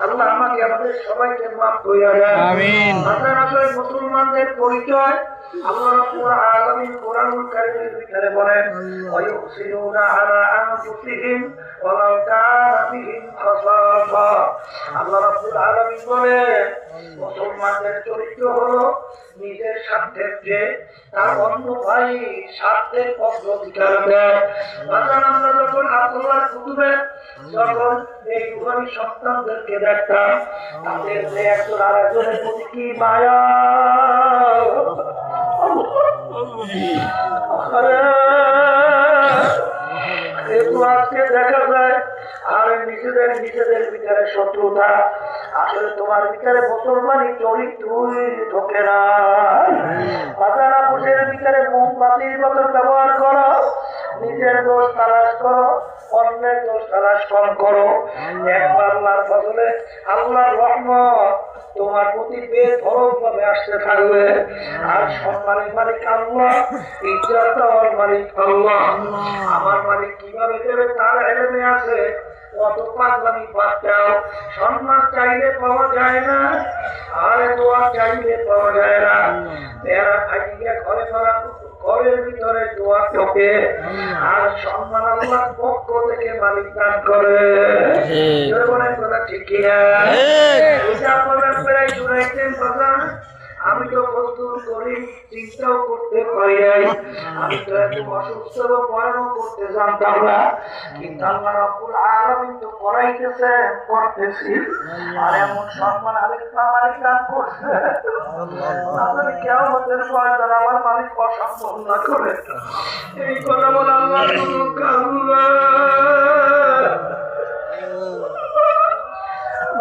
আল্লাহ আমাকে আমাদের সবাইকে মাফ কইরা দেন আমিন। আপনারা আসলে মুসলমানদের পরিচয় আল্লাহ রাব্বুল আলামিন কোরআনুল কারীমের ভিতরে বলেন ওয়ায়ুসিরুনা আলা আনফুসিহিম ওয়ালাউ কানা বিহিম খাসাসা। আল্লাহ রাব্বুল আলামিন বলেন মুসলমানদের চরিত্র হলো নিজের স্বার্থের চেয়ে তার অন্য ভাই স্বার্থের অগ্রাধিকার দেয়। আমরা যখন আল্লাহর কুতুবে যখন এই ইহুদি সন্তানদেরকে দেখতাম তাদের যে একজন আরেকজনের প্রতি কি মায়া, আজকে দেখা যায় আর নিজেদের ভিতরে শত্রুতা। আসলে তোমার ভিতরে মুসলমানি চরিত্রই ঢোকে না। বাজারা বুঝের ভিতরে মোমবাতির মতো ব্যবহার করো, নিজের দোষ তালাশ করো, অন্যের দোষ তালাশ কম করো। একবার আল্লাহর ফজলে আল্লাহর রহমত তোমার প্রতি বেধড়ক ভাবে আসতে থাকবে। আর সম্মানের মালিক আল্লাহ, ইজ্জত দেওয়ার মালিক আল্লাহ। আমার মালিক কিভাবে দেবে তার এলেমে আছে। কত পাগলামি বাচ্চাও সম্মান চাইলে পাওয়া যায় না, আর দোয়া চাইলে পাওয়া যায় না। এরা খাইয়ে ঘরে ধরা ঘরের ভিতরে দোয়া ঢোকে, আর সম্মান আল্লাহর পক্ষ থেকে মালিক দান করে। জীবনের কথা ঠিক কিনা? প্রায় শুনাইতেন কথা, আমি তো প্রস্তুত করি, চিন্তাও করতে পারি নাই। আমি তো এত অসুস্থ বয়ানও করতে জানতাম না, কিন্তু আল্লাহ রাব্বুল আলামিন তো করাইতেছে, করতেছি। আর এমন সম্মান আরেকটা মালিক দান করছে, তাহলে কিয়ামতের ময়দানে আমার মালিক অসম্ভব না করে। এই কথা বলে আল্লাহ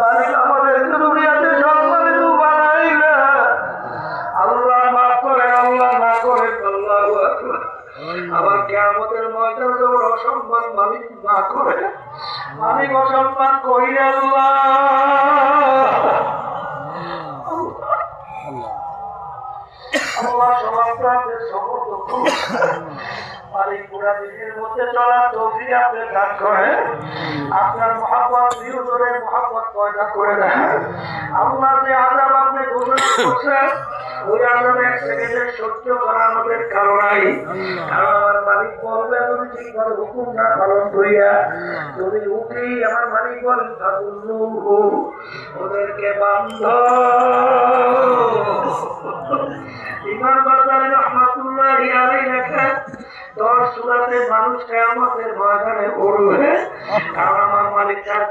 মালিক আমাদের দুনিয়াতে সম্মানিত বানাই না। আল্লাহ মাফ করে, আল্লাহ না করে। আল্লাহু আকবার। আবার কিয়ামতের ময়দানে যখন অসম্মান মালিক না করে, মালিক অসম্মান করিলে আল্লাহ সমাজের সমর্থক মালিক পুরা দিনের মধ্যে চলার তৌফিক আপনি দান করেন। আপনার মহব্বত প্রিয়জনের মহব্বত পয়দা করে দেন। আল্লাহ যে আযাব আপনি ঘোষণা করছেন, ওই আযাব এক সেকেন্ডে সহ্য করা আমাদের কারণ নাই। কারণ আমার মালিক বলবে তুমি ঠিকভাবে হুকুম না পালন করিয়া যদি উঠি, আমার মালিক বলেন ফাকুল্লুহু, ওদেরকে বান্ধ। ইমাম বাজারে রহমাতুল্লাহি আলাইহি লেখেন 10 সূরাতে মানুষ কিয়ামতের ময়দানে উঠবে, কারণ আমার মালিক তার